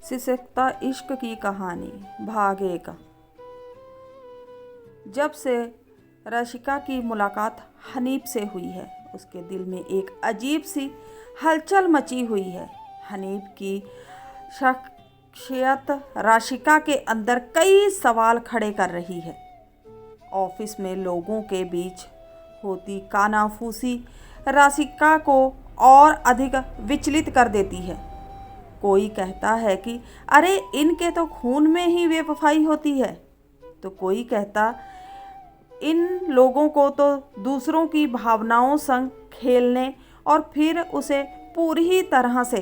सिसकता इश्क की कहानी भाग 1। जब से रशिका की मुलाकात हनीफ से हुई है, उसके दिल में एक अजीब सी हलचल मची हुई है। हनीफ की शख्सियत रशिका के अंदर कई सवाल खड़े कर रही है। ऑफिस में लोगों के बीच होती कानाफूसी रशिका को और अधिक विचलित कर देती है। कोई कहता है कि अरे इनके तो खून में ही बेवफाई होती है, तो कोई कहता इन लोगों को तो दूसरों की भावनाओं संग खेलने और फिर उसे पूरी तरह से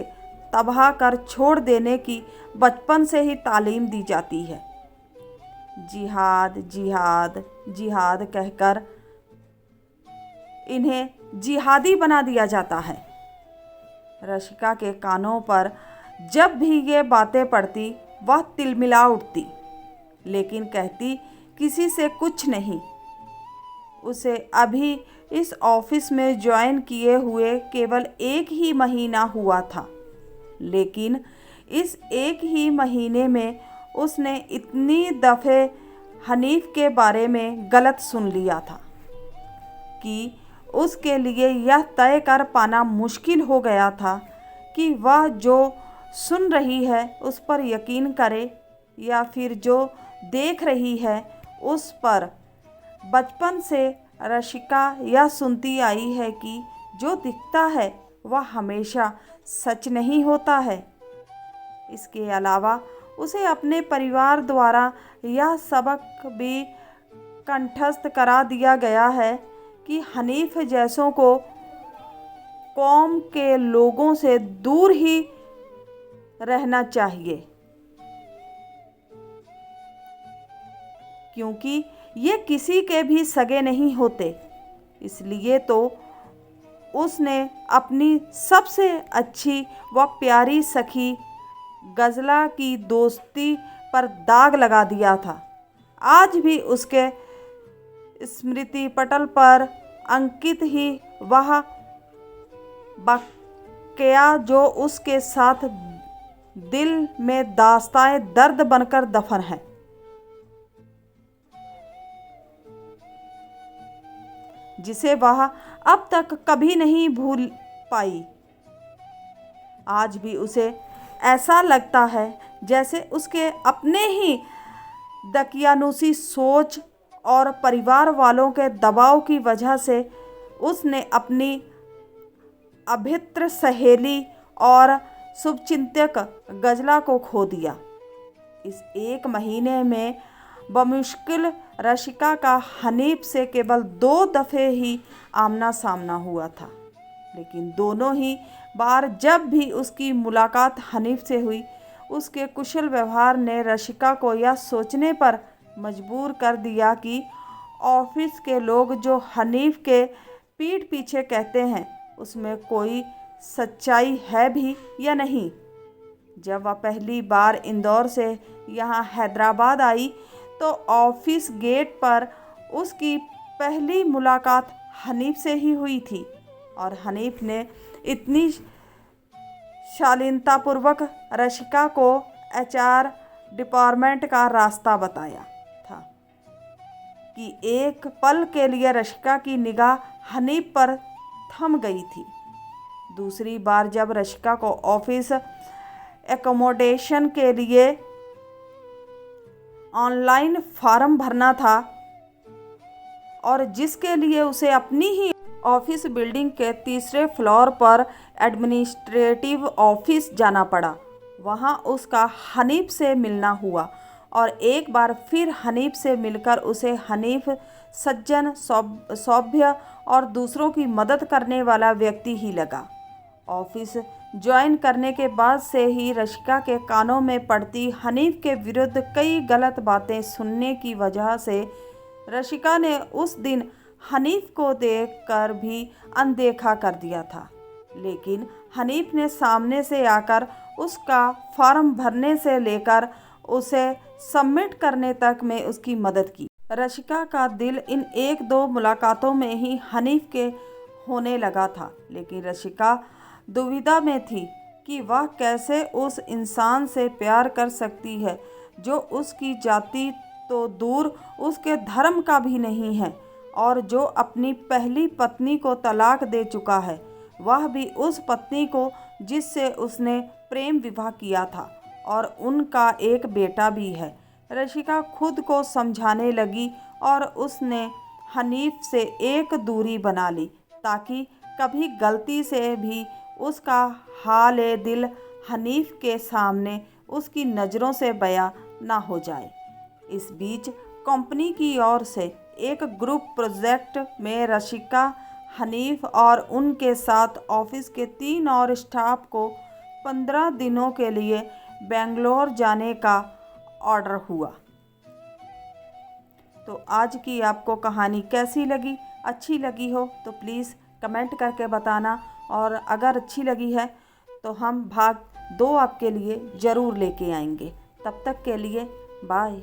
तबाह कर छोड़ देने की बचपन से ही तालीम दी जाती है। जिहाद जिहाद जिहाद कहकर इन्हें जिहादी बना दिया जाता है। रशिका के कानों पर जब भी ये बातें पड़ती वह तिलमिला उठती, लेकिन कहती किसी से कुछ नहीं। उसे अभी इस ऑफिस में ज्वाइन किए हुए केवल 1 ही महीना हुआ था, लेकिन इस 1 ही महीने में उसने इतनी दफ़े हनीफ के बारे में गलत सुन लिया था कि उसके लिए यह तय कर पाना मुश्किल हो गया था कि वह जो सुन रही है उस पर यकीन करे या फिर जो देख रही है उस पर। बचपन से रशिका यह सुनती आई है कि जो दिखता है वह हमेशा सच नहीं होता है। इसके अलावा उसे अपने परिवार द्वारा यह सबक भी कंठस्थ करा दिया गया है कि हनीफ जैसों को कौम के लोगों से दूर ही रहना चाहिए, क्योंकि ये किसी के भी सगे नहीं होते। इसलिए तो उसने अपनी सबसे अच्छी व प्यारी सखी गज़ला की दोस्ती पर दाग लगा दिया था। आज भी उसके स्मृति पटल पर अंकित ही वह वाक़या जो उसके साथ दिल में दास्ताए दर्द बनकर दफन है। जिसे वह अब तक कभी नहीं भूल पाई। आज भी उसे ऐसा लगता है जैसे उसके अपने ही दकियानूसी सोच और परिवार वालों के दबाव की वजह से उसने अपनी अभित्र सहेली और शुभचिंतक गज़ला को खो दिया। इस 1 महीने में बमुश्किल रशिका का हनीफ से केवल 2 दफ़े ही आमना सामना हुआ था, लेकिन दोनों ही बार जब भी उसकी मुलाकात हनीफ से हुई, उसके कुशल व्यवहार ने रशिका को यह सोचने पर मजबूर कर दिया कि ऑफिस के लोग जो हनीफ के पीठ पीछे कहते हैं उसमें कोई सच्चाई है भी या नहीं। जब वह पहली बार इंदौर से यहाँ हैदराबाद आई तो ऑफिस गेट पर उसकी पहली मुलाकात हनीफ से ही हुई थी, और हनीफ ने इतनी शालीनतापूर्वक रशिका को HR डिपार्टमेंट का रास्ता बताया था कि एक पल के लिए रशिका की निगाह हनीफ पर थम गई थी। दूसरी बार जब रशिका को ऑफिस एकोमोडेशन के लिए ऑनलाइन फॉर्म भरना था और जिसके लिए उसे अपनी ही ऑफिस बिल्डिंग के 3रे फ्लोर पर एडमिनिस्ट्रेटिव ऑफिस जाना पड़ा, वहां उसका हनीफ से मिलना हुआ और एक बार फिर हनीफ से मिलकर उसे हनीफ सज्जन, सौभ्य और दूसरों की मदद करने वाला व्यक्ति ही लगा। ऑफिस ज्वाइन करने के बाद से ही रशिका के कानों में पड़ती हनीफ के विरुद्ध कई गलत बातें सुनने की वजह से रशिका ने उस दिन हनीफ को देखकर भी अनदेखा कर दिया था, लेकिन हनीफ ने सामने से आकर उसका फॉर्म भरने से लेकर उसे सबमिट करने तक में उसकी मदद की। रशिका का दिल इन 1-2 मुलाकातों में ही हनीफ के होने लगा था, लेकिन रशिका दुविधा में थी कि वह कैसे उस इंसान से प्यार कर सकती है जो उसकी जाति तो दूर उसके धर्म का भी नहीं है और जो अपनी पहली पत्नी को तलाक दे चुका है, वह भी उस पत्नी को जिससे उसने प्रेम विवाह किया था और उनका एक बेटा भी है। रशिका खुद को समझाने लगी और उसने हनीफ से एक दूरी बना ली ताकि कभी गलती से भी उसका हाल दिल हनीफ के सामने उसकी नज़रों से बयां ना हो जाए। इस बीच कंपनी की ओर से एक ग्रुप प्रोजेक्ट में रशिका, हनीफ और उनके साथ ऑफिस के 3 और स्टाफ को 15 दिनों के लिए बेंगलोर जाने का ऑर्डर हुआ। तो आज की आपको कहानी कैसी लगी? अच्छी लगी हो तो प्लीज़ कमेंट करके बताना, और अगर अच्छी लगी है तो हम भाग 2 आपके लिए ज़रूर लेके आएंगे। तब तक के लिए बाय।